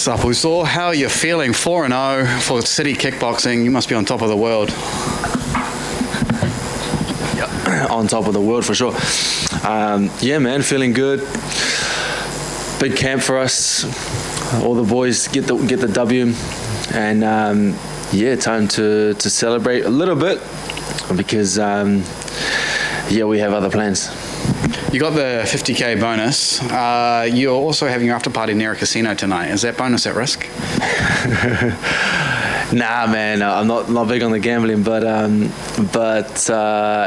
Sapuso, how are you feeling? 4-0 for City Kickboxing. You must be on top of the world. Yeah, on top of the world for sure. Yeah, man, feeling good. Big camp for us. All the boys get the W, and yeah, time to celebrate a little bit because yeah, we have other plans. You got the 50k bonus. You're also having your after party near a casino tonight. Is that bonus at risk? Nah, man, I'm not big on the gambling, but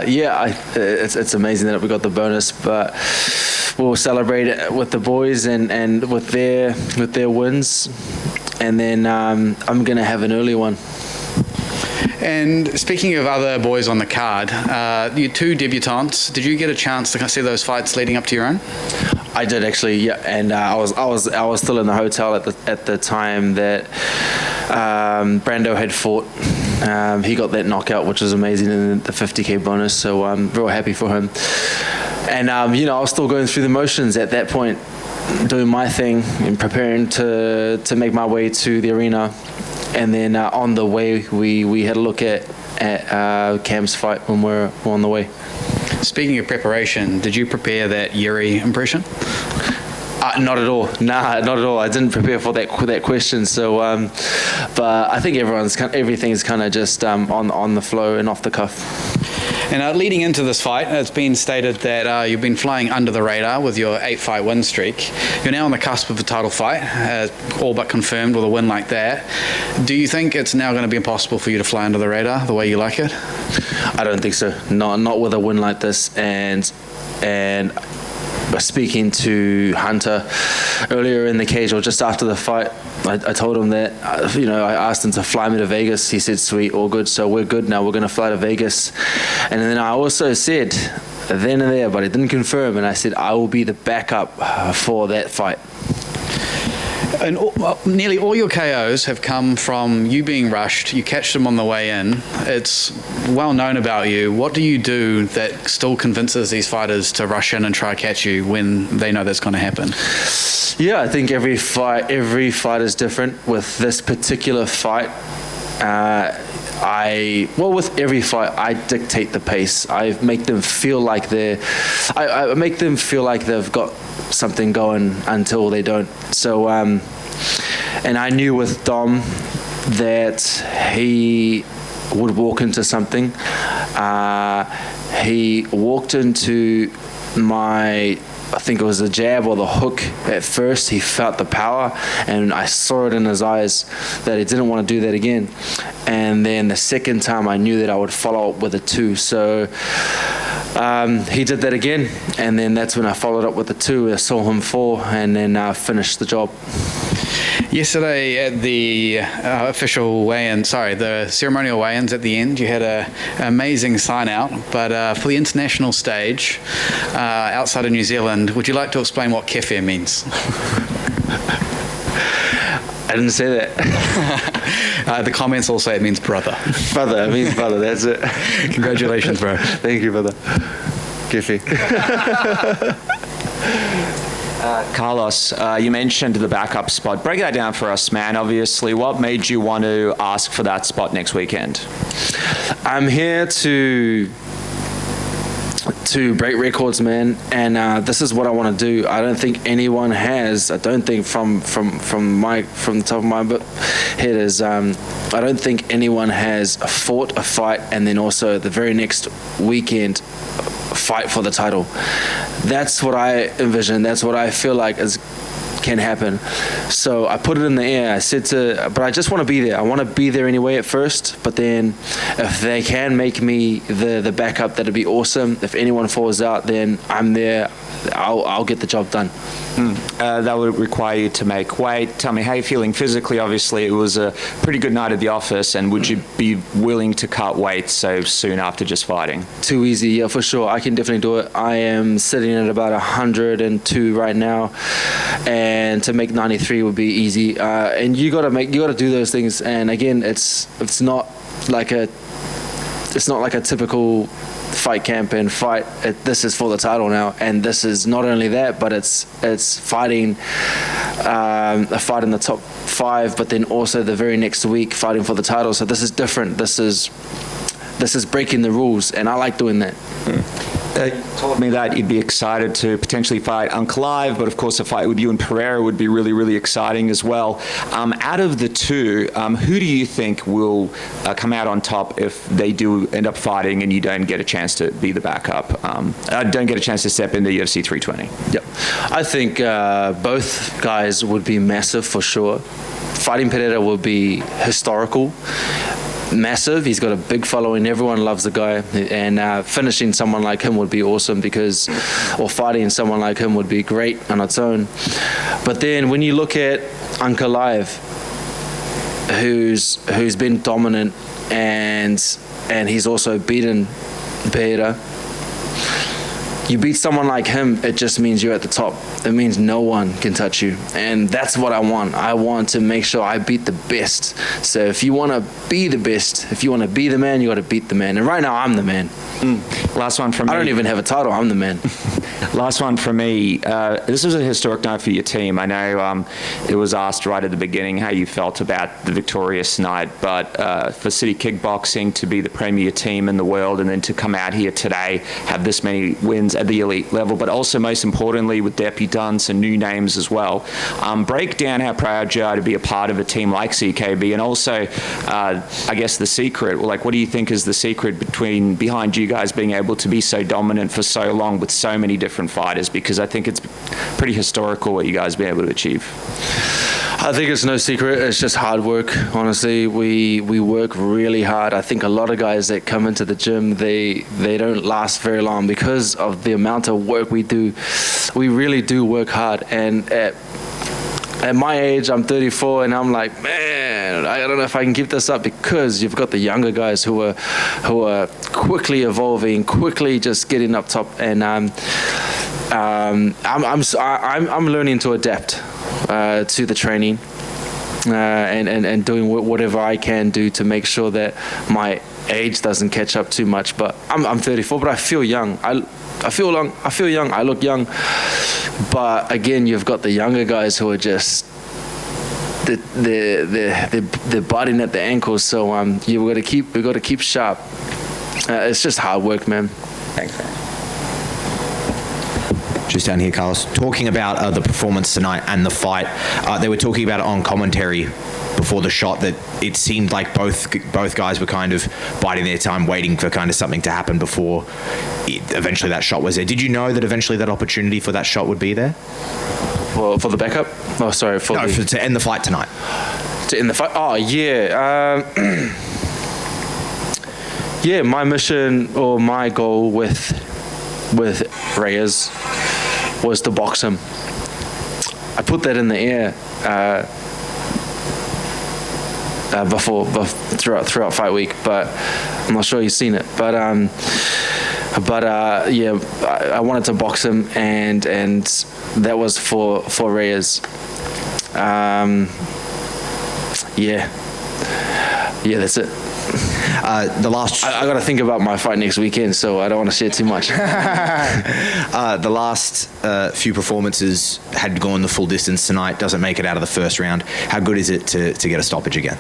yeah, it's amazing that we got the bonus. But we'll celebrate it with the boys and with their wins, and then I'm gonna have an early one. And speaking of other boys on the card, your two debutantes, did you get a chance to see those fights leading up to your own? I did actually, yeah, and I was still in the hotel at the time that Brando had fought. He got that knockout, which was amazing, in the 50k bonus. So I'm real happy for him. And you know, I was still going through the motions at that point, doing my thing and preparing to make my way to the arena. And then on the way, we had a look at Cam's fight when we're on the way. Speaking of preparation, did you prepare that Yuri impression? Not at all. Nah, not at all. I didn't prepare for that question. So, but I think everything's kind of just on the flow and off the cuff. And leading into this fight, it's been stated that you've been flying under the radar with your 8-fight win streak. You're now on the cusp of a title fight, all but confirmed with a win like that. Do you think it's now going to be impossible for you to fly under the radar the way you like it? I don't think so. Not with a win like this. And speaking to Hunter earlier in the cage, or just after the fight, I told him that, you know, I asked him to fly me to Vegas. He said, sweet, all good. So we're good now. We're going to fly to Vegas. And then I also said, then and there, but I didn't confirm. And I said, I will be the backup for that fight. And nearly all your KOs have come from you being rushed. You catch them on the way in. It's well known about you. What do you do that still convinces these fighters to rush in and try to catch you when they know that's going to happen? Yeah, I think every fight is different. With this particular fight, with every fight, I dictate the pace. I make them feel like I make them feel like they've got something going until they don't. So, and I knew with Dom that he would walk into something. He walked into I think it was the jab or the hook at first. He felt the power, and I saw it in his eyes that he didn't want to do that again. And then the second time, I knew that I would follow up with a 2. So he did that again, and then that's when I followed up with a 2. I saw him fall, and then finished the job. Yesterday at the the ceremonial weigh-ins at the end, you had an amazing sign-out, but for the international stage, outside of New Zealand, would you like to explain what kefir means? I didn't say that. The comments all say it means brother. Brother, it means brother, that's it. Congratulations, bro. Thank you, brother. Kefir. Carlos, you mentioned the backup spot. Break that down for us, man. Obviously, what made you want to ask for that spot next weekend? I'm here to break records, man, and this is what I want to do. I don't think anyone has. I don't think from the top of my head is. I don't think anyone has fought a fight and then also the very next weekend fight for the title. That's what I envision. That's what I feel like can happen. So I put it in the air. I said but I just want to be there. I want to be there anyway at first, but then if they can make me the backup, that'd be awesome. If anyone falls out, then I'm there I'll get the job done. That would require you to make weight. Tell me, how you're feeling physically? Obviously, it was a pretty good night at the office, and would you be willing to cut weight so soon after just fighting? Too easy, yeah, for sure. I can definitely do it. I am sitting at about 102 right now, and to make 93 would be easy. And you gotta do those things. And again, it's not like a typical fight camp and fight. This is for the title now, and this is not only that, but it's fighting a fight in the top 5, but then also the very next week fighting for the title. So this is different. This is breaking the rules, and I like doing that. You told me that you'd be excited to potentially fight Ankalaev, but of course a fight with you and Pereira would be really, really exciting as well. Out of the two, who do you think will come out on top if they do end up fighting and you don't get a chance to be the backup? Don't get a chance to step into UFC 320? Yep. I think both guys would be massive for sure. Fighting Pereira will be historical. Massive. He's got a big following. Everyone loves the guy, and finishing someone like him would be awesome or fighting someone like him would be great on its own. But then when you look at Ankalaev, who's been dominant, and he's also beaten Pereira. You beat someone like him, it just means you're at the top. It means no one can touch you. And that's what I want. I want to make sure I beat the best. So if you want to be the best, if you want to be the man, you got to beat the man. And right now, I'm the man. Last one from me. I don't even have a title. I'm the man. Last one for me. This was a historic night for your team. I know it was asked right at the beginning how you felt about the victorious night, but for City Kickboxing to be the premier team in the world and then to come out here today, have this many wins at the elite level, but also most importantly with debutantes and new names as well. Break down how proud you are to be a part of a team like CKB, and also I guess the secret, like what do you think is the secret behind you guys being able to be so dominant for so long with so many different fighters? Because I think it's pretty historical what you guys have been able to achieve. I think it's no secret. It's just hard work. Honestly, we work really hard. I think a lot of guys that come into the gym, they don't last very long because of the amount of work we do. We really do work hard. And at my age, I'm 34, and I'm like, man, I don't know if I can keep this up, because you've got the younger guys who are quickly evolving, quickly just getting up top, and I'm learning to adapt to the training and doing whatever I can do to make sure that my age doesn't catch up too much. But I'm 34, but I feel young. I feel young. I look young. But again, you've got the younger guys who are just they're biting at the ankles. So we got to keep sharp. It's just hard work, man. Thanks, man. Just down here, Carlos, talking about the performance tonight and the fight. They were talking about it on commentary before the shot, that it seemed like both guys were kind of biding their time, waiting for kind of something to happen before eventually that shot was there. Did you know that eventually that opportunity for that shot would be there? For the backup? Oh, sorry. To end the fight tonight. To end the fight? Oh, yeah. Yeah, my mission or my goal with Reyes was to box him. I put that in the air throughout fight week, but I'm not sure you've seen it. But yeah, I wanted to box him, and that was for Reyes. Yeah, that's it. The last... I got to think about my fight next weekend, so I don't want to share too much. The last few performances had gone the full distance tonight, doesn't make it out of the first round. How good is it to get a stoppage again?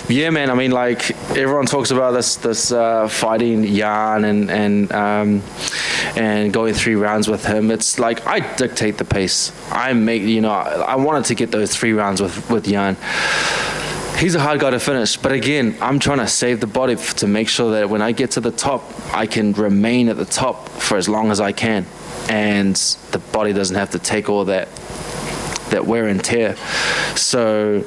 Yeah, man. I mean, like, everyone talks about this fighting Jan and going 3 rounds with him. It's like I dictate the pace. I wanted to get those 3 rounds with Jan. He's a hard guy to finish, but again, I'm trying to save the body to make sure that when I get to the top, I can remain at the top for as long as I can, and the body doesn't have to take all that wear and tear. So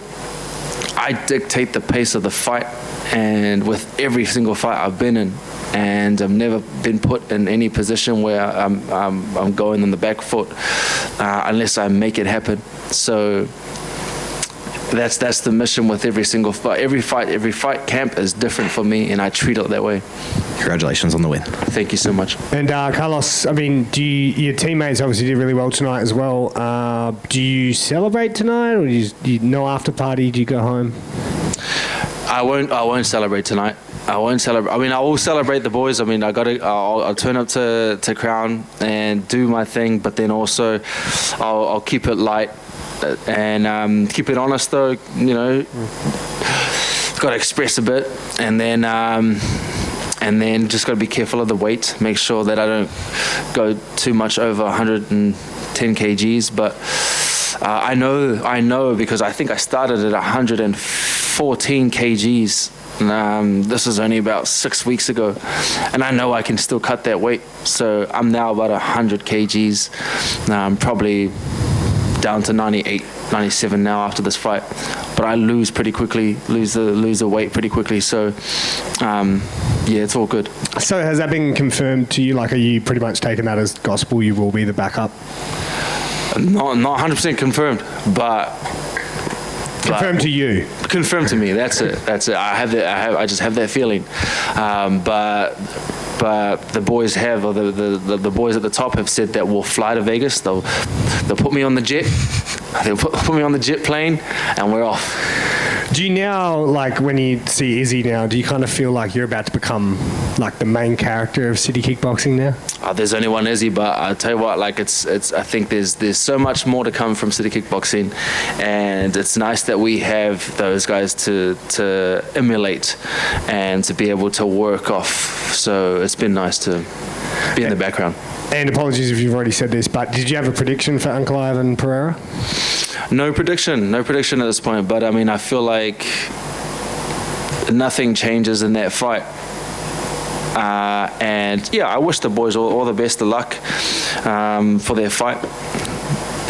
I dictate the pace of the fight, and with every single fight I've been in, and I've never been put in any position where I'm going on the back foot unless I make it happen. So that's the mission with every single fight. Every fight camp is different for me, and I treat it that way. Congratulations on the win. Thank you so much. And Carlos, I mean, your teammates obviously did really well tonight as well. Do you celebrate tonight, or do you no after party? Do you go home? I won't celebrate tonight. I won't celebrate. I mean, I will celebrate the boys. I mean, I'll turn up to Crown and do my thing, but then also I'll keep it light and keep it honest, though. You know, got to express a bit, and then just got to be careful of the weight. Make sure that I don't go too much over 110 kgs. But I know because I think I started at 114 kgs. This was only about 6 weeks ago, and I know I can still cut that weight. So I'm now about 100 kgs, probably down to 98, 97 now after this fight. But I lose pretty quickly, lose the weight pretty quickly. So yeah, it's all good. So has that been confirmed to you? Like, are you pretty much taking that as gospel? You will be the backup? Not 100% confirmed, but. Confirmed to you. Confirmed to me. That's it. I just have that feeling. But the boys have, or the boys at the top have said that we'll fly to Vegas. They'll put me on the jet. They'll put me on the jet plane, and we're off. Do you now, like, when you see Izzy now, do you kind of feel like you're about to become like the main character of City Kickboxing now? There's only one Izzy, but I tell you what, like it's. I think there's so much more to come from City Kickboxing, and it's nice that we have those guys to emulate and to be able to work off. So it's been nice to be in the background. And apologies if you've already said this, but did you have a prediction for Ankalaev and Pereira? No prediction at this point. But I mean, I feel like nothing changes in that fight. And yeah, I wish the boys all the best of luck for their fight.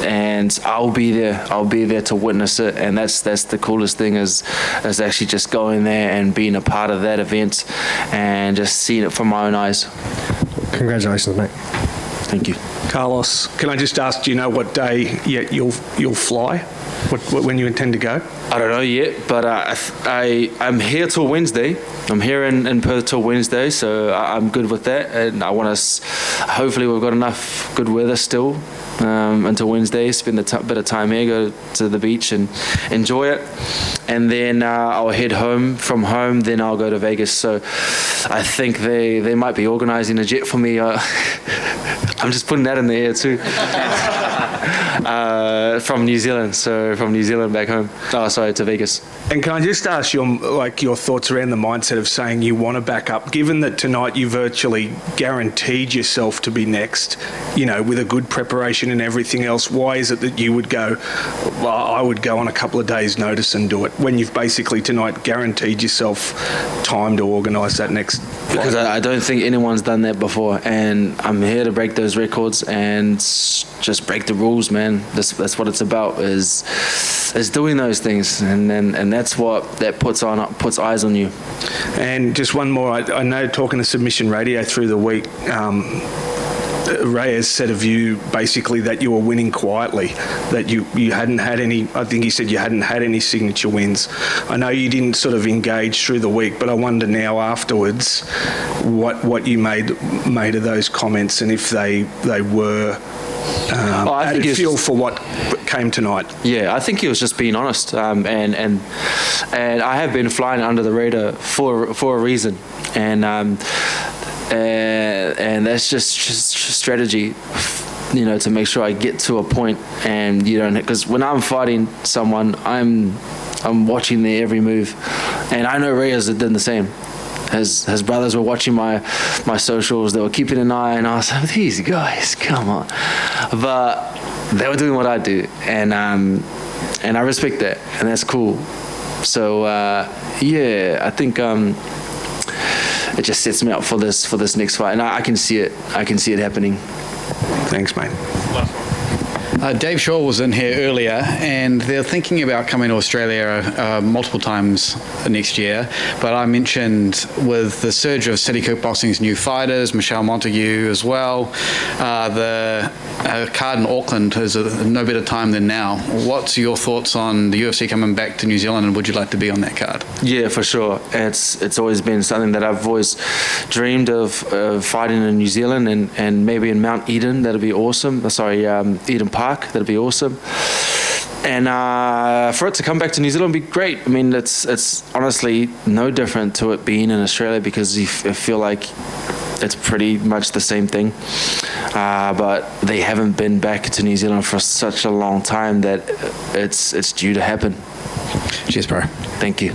And I'll be there to witness it, and that's the coolest thing is actually just going there and being a part of that event and just seeing it from my own eyes. Congratulations, mate. Thank you. Carlos, can I just ask, do you know what day yet you'll fly? When you intend to go? I don't know yet, but I'm here till Wednesday. I'm here in Perth till Wednesday, so I'm good with that. And I want to, hopefully we've got enough good weather still until Wednesday, spend a bit of time here, go to the beach and enjoy it. And then I'll head home. From home, then I'll go to Vegas. So I think they might be organising a jet for me. I'm just putting that in the air too. From New Zealand, so from New Zealand back home. To Vegas. And can I just ask your thoughts around the mindset of saying you want to back up, given that tonight you virtually guaranteed yourself to be next, you know, with a good preparation and everything else? Why is it that you would go, well, I would go on a couple of days' notice and do it, when you've basically tonight guaranteed yourself time to organise that next fight? Because I don't think anyone's done that before, and I'm here to break those records and just break the rules, man. That's what it's about, is doing those things, and that's what that puts eyes on you. And just one more, I know talking to Submission Radio through the week, Reyes said of you basically that you were winning quietly, that you hadn't had any, I think he said you hadn't had any signature wins. I know you didn't sort of engage through the week, but I wonder now afterwards what you made of those comments, and if they were added fuel for what came tonight. Yeah, I think he was just being honest, and I have been flying under the radar for a reason, and that's just strategy, you know, to make sure I get to a point, and you don't, because when I'm fighting someone, I'm watching their every move, and I know Reyes did the same. His brothers were watching my socials. They were keeping an eye, and I was like, these guys, come on. But they were doing what I do, and I respect that, and that's cool. So yeah, I think it just sets me up for this next fight, and I can see it. I can see it happening. Thanks, mate. Dave Shaw was in here earlier, and they're thinking about coming to Australia multiple times next year. But I mentioned with the surge of City Kickboxing's new fighters, Michelle Montague as well, the card in Auckland is no better time than now. What's your thoughts on the UFC coming back to New Zealand, and would you like to be on that card? Yeah, for sure. It's always been something that I've always dreamed of fighting in New Zealand, and maybe in Mount Eden. That'd be awesome. Eden Park. That'd be awesome. And for it to come back to New Zealand would be great. I mean, it's honestly no different to it being in Australia, because I feel like it's pretty much the same thing. But they haven't been back to New Zealand for such a long time that it's due to happen. Cheers, bro. Thank you.